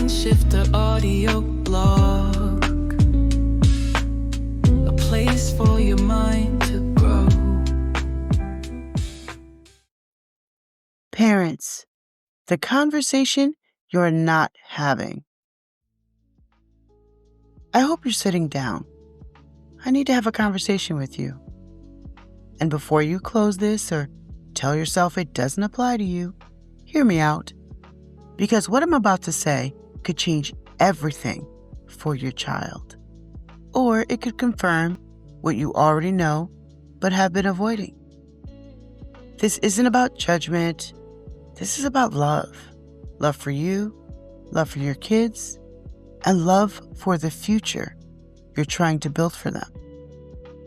MindShifter Audio Blog, a place for your mind to grow. Parents, the conversation you're not having. I hope you're sitting down. I need to have a conversation with you. And before you close this or tell yourself it doesn't apply to you, hear me out. Because what I'm about to say could change everything for your child. Or it could confirm what you already know but have been avoiding. This isn't about judgment. This is about love. Love for you, love for your kids, and love for the future you're trying to build for them.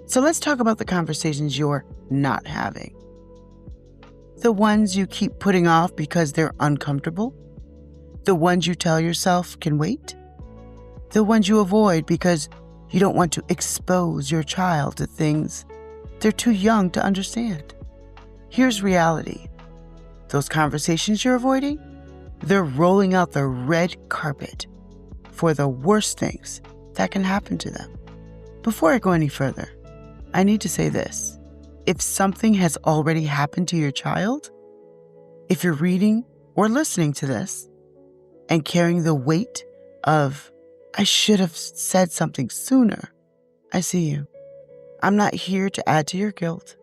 So let's talk about the conversations you're not having. The ones you keep putting off because they're uncomfortable. The ones you tell yourself can wait. The ones you avoid because you don't want to expose your child to things they're too young to understand. Here's reality. Those conversations you're avoiding, they're rolling out the red carpet for the worst things that can happen to them. Before I go any further, I need to say this. If something has already happened to your child, if you're reading or listening to this and carrying the weight of, I should have said something sooner, I see you. I'm not here to add to your guilt.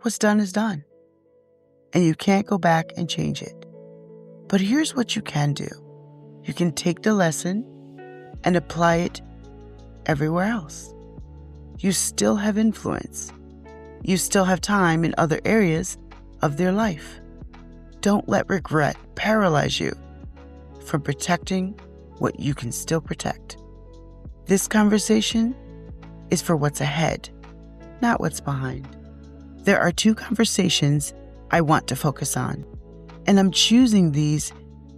What's done is done. And you can't go back and change it. But here's what you can do. You can take the lesson and apply it everywhere else. You still have influence. You still have time in other areas of their life. Don't let regret paralyze you from protecting what you can still protect. This conversation is for what's ahead, not what's behind. There are two conversations I want to focus on, and I'm choosing these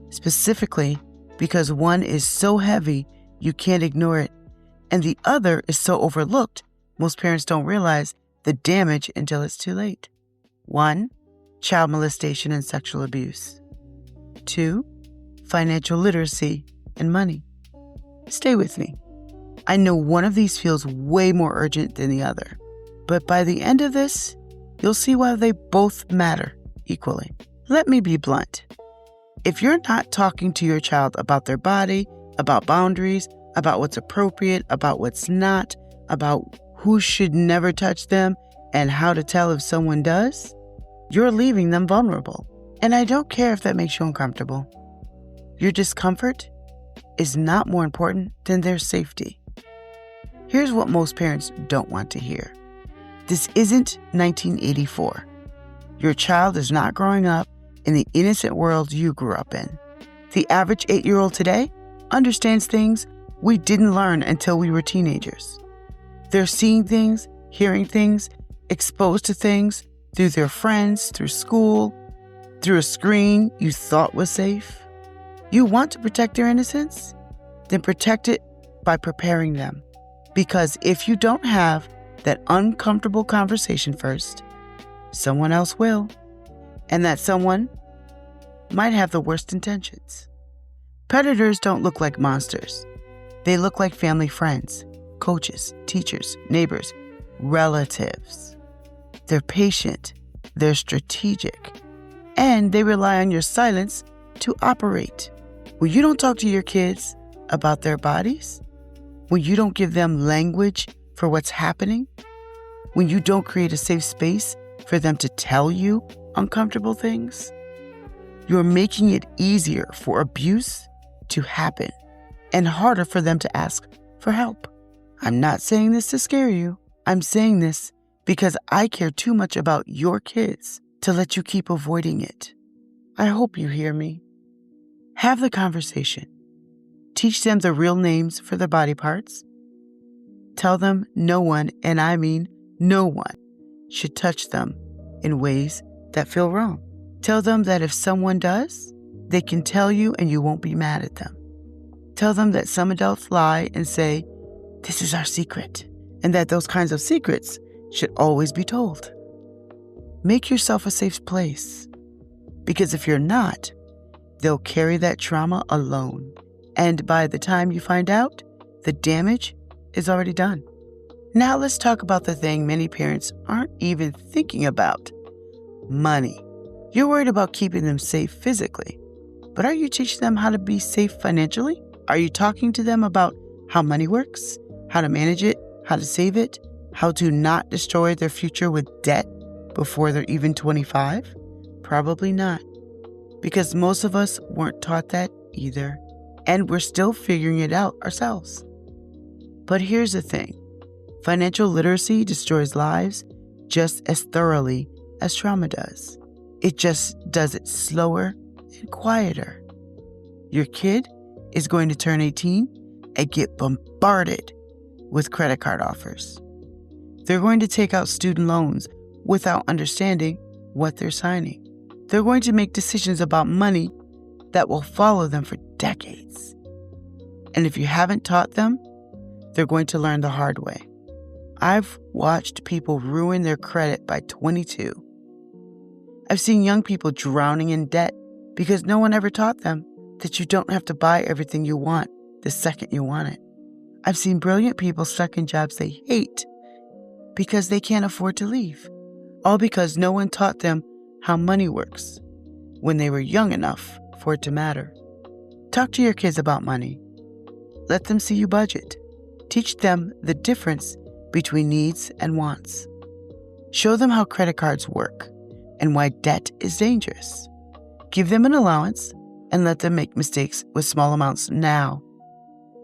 specifically because one is so heavy you can't ignore it, and the other is so overlooked most parents don't realize the damage until it's too late. 1, child molestation and sexual abuse. 2, financial literacy and money. Stay with me. I know one of these feels way more urgent than the other, but by the end of this, you'll see why they both matter equally. Let me be blunt. If you're not talking to your child about their body, about boundaries, about what's appropriate, about what's not, about who should never touch them, and how to tell if someone does, you're leaving them vulnerable. And I don't care if that makes you uncomfortable. Your discomfort is not more important than their safety. Here's what most parents don't want to hear. This isn't 1984. Your child is not growing up in the innocent world you grew up in. The average 8-year-old today understands things we didn't learn until we were teenagers. They're seeing things, hearing things, exposed to things through their friends, through school, through a screen you thought was safe. You want to protect their innocence? Then protect it by preparing them. Because if you don't have that uncomfortable conversation first, someone else will. And that someone might have the worst intentions. Predators don't look like monsters. They look like family friends, coaches, teachers, neighbors, relatives. They're patient, they're strategic, and they rely on your silence to operate. When you don't talk to your kids about their bodies, when you don't give them language for what's happening, when you don't create a safe space for them to tell you uncomfortable things, you're making it easier for abuse to happen and harder for them to ask for help. I'm not saying this to scare you. I'm saying this because I care too much about your kids to let you keep avoiding it. I hope you hear me. Have the conversation. Teach them the real names for their body parts. Tell them no one, and I mean no one, should touch them in ways that feel wrong. Tell them that if someone does, they can tell you and you won't be mad at them. Tell them that some adults lie and say, this is our secret, and that those kinds of secrets should always be told. Make yourself a safe place, because if you're not, they'll carry that trauma alone. And by the time you find out, the damage is already done. Now let's talk about the thing many parents aren't even thinking about: money. You're worried about keeping them safe physically, but are you teaching them how to be safe financially? Are you talking to them about how money works, how to manage it, how to save it, how to not destroy their future with debt before they're even 25? Probably not, because most of us weren't taught that either, and we're still figuring it out ourselves. But here's the thing: financial literacy destroys lives just as thoroughly as trauma does. It just does it slower and quieter. Your kid is going to turn 18 and get bombarded with credit card offers. They're going to take out student loans without understanding what they're signing. They're going to make decisions about money that will follow them for decades. And if you haven't taught them, they're going to learn the hard way. I've watched people ruin their credit by 22. I've seen young people drowning in debt because no one ever taught them that you don't have to buy everything you want the second you want it. I've seen brilliant people stuck in jobs they hate because they can't afford to leave, all because no one taught them how money works when they were young enough for it to matter. Talk to your kids about money. Let them see you budget. Teach them the difference between needs and wants. Show them how credit cards work and why debt is dangerous. Give them an allowance and let them make mistakes with small amounts now,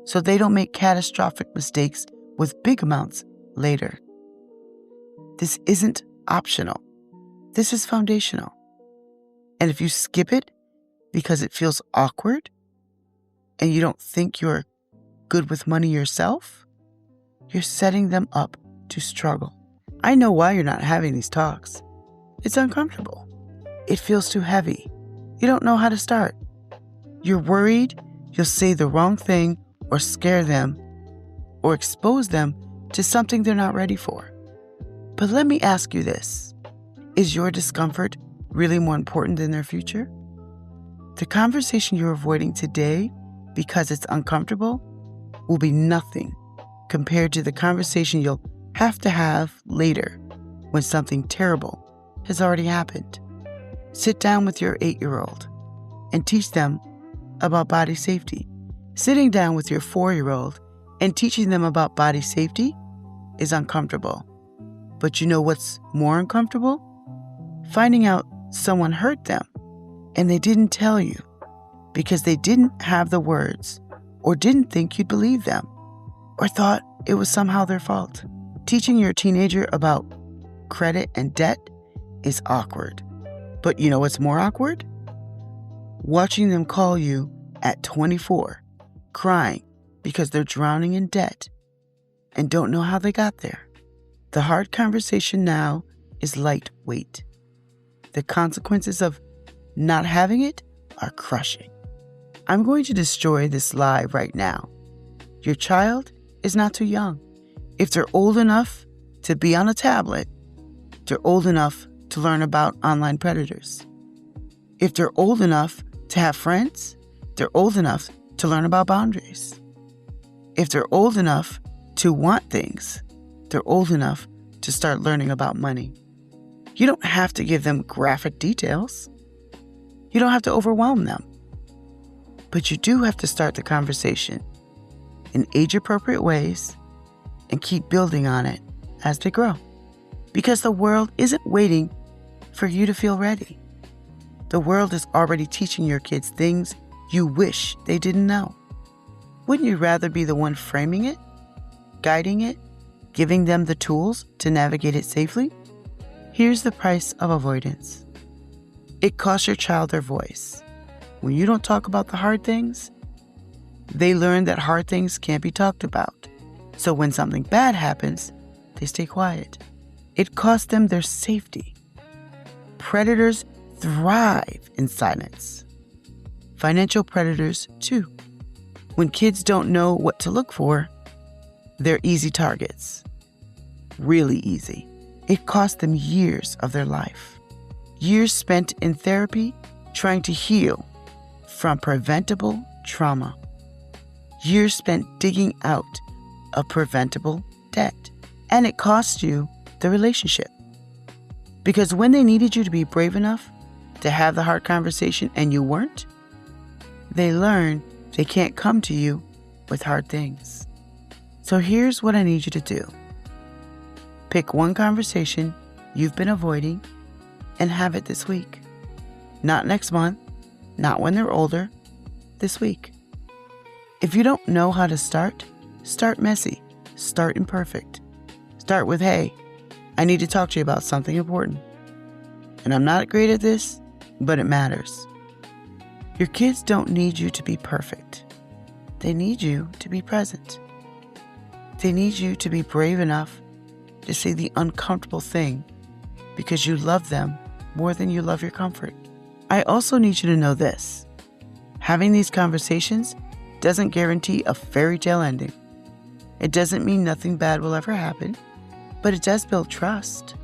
so they don't make catastrophic mistakes with big amounts later. This isn't optional. This is foundational. And if you skip it because it feels awkward and you don't think you're good with money yourself, you're setting them up to struggle. I know why you're not having these talks. It's uncomfortable. It feels too heavy. You don't know how to start. You're worried you'll say the wrong thing or scare them or expose them to something they're not ready for. But let me ask you this: is your discomfort really more important than their future? The conversation you're avoiding today because it's uncomfortable will be nothing compared to the conversation you'll have to have later when something terrible has already happened. Sit down with your 8-year-old and teach them about body safety. Sitting down with your 4-year-old and teaching them about body safety is uncomfortable. But you know what's more uncomfortable? Finding out someone hurt them and they didn't tell you because they didn't have the words or didn't think you'd believe them or thought it was somehow their fault. Teaching your teenager about credit and debt is awkward. But you know what's more awkward? Watching them call you at 24, crying because they're drowning in debt and don't know how they got there. The hard conversation now is lightweight. The consequences of not having it are crushing. I'm going to destroy this lie right now. Your child is not too young. If they're old enough to be on a tablet, they're old enough to learn about online predators. If they're old enough to have friends, they're old enough to learn about boundaries. If they're old enough to want things, they're old enough to start learning about money. You don't have to give them graphic details. You don't have to overwhelm them. But you do have to start the conversation in age-appropriate ways and keep building on it as they grow. Because the world isn't waiting for you to feel ready. The world is already teaching your kids things you wish they didn't know. Wouldn't you rather be the one framing it, guiding it, giving them the tools to navigate it safely? Here's the price of avoidance. It costs your child their voice. When you don't talk about the hard things, they learn that hard things can't be talked about. So when something bad happens, they stay quiet. It costs them their safety. Predators thrive in silence. Financial predators, too. When kids don't know what to look for, they're easy targets. Really easy. It costs them years of their life. Years spent in therapy trying to heal from preventable trauma. Years spent digging out a preventable debt. And it cost you the relationship. Because when they needed you to be brave enough to have the hard conversation and you weren't, they learned they can't come to you with hard things. So here's what I need you to do. Pick one conversation you've been avoiding and have it this week. Not next month, not when they're older, this week. If you don't know how to start messy, start imperfect. Start with, hey, I need to talk to you about something important. And I'm not great at this, but it matters. Your kids don't need you to be perfect. They need you to be present. They need you to be brave enough to say the uncomfortable thing because you love them more than you love your comfort. I also need you to know this. Having these conversations doesn't guarantee a fairy tale ending. It doesn't mean nothing bad will ever happen, but it does build trust.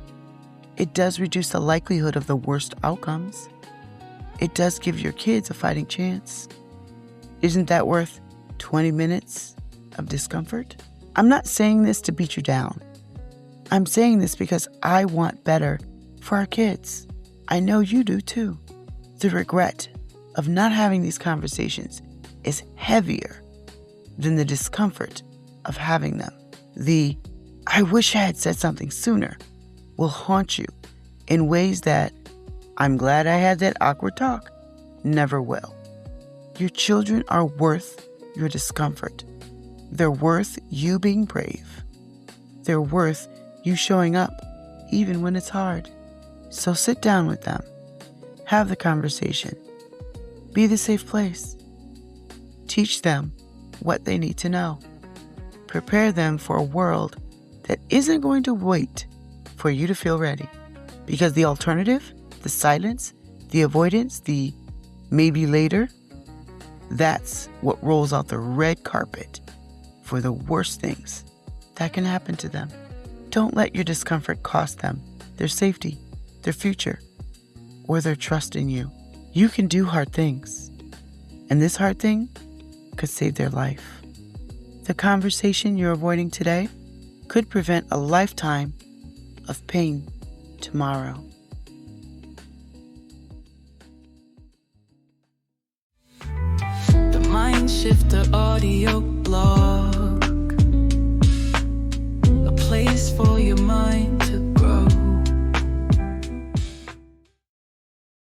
It does reduce the likelihood of the worst outcomes. It does give your kids a fighting chance. Isn't that worth 20 minutes of discomfort? I'm not saying this to beat you down. I'm saying this because I want better for our kids. I know you do too. The regret of not having these conversations is heavier than the discomfort of having them. The I wish I had said something sooner will haunt you in ways that I'm glad I had that awkward talk never will. Your children are worth your discomfort. They're worth you being brave. They're worth you showing up even when it's hard. So sit down with them. Have the conversation. Be the safe place. Teach them what they need to know. Prepare them for a world that isn't going to wait for you to feel ready. Because the alternative, the silence, the avoidance, the maybe later, that's what rolls out the red carpet for the worst things that can happen to them. Don't let your discomfort cost them their safety, their future, or their trust in you. You can do hard things, and this hard thing could save their life. The conversation you're avoiding today could prevent a lifetime of pain tomorrow. The MindShifter Audio Blog, a place for your mind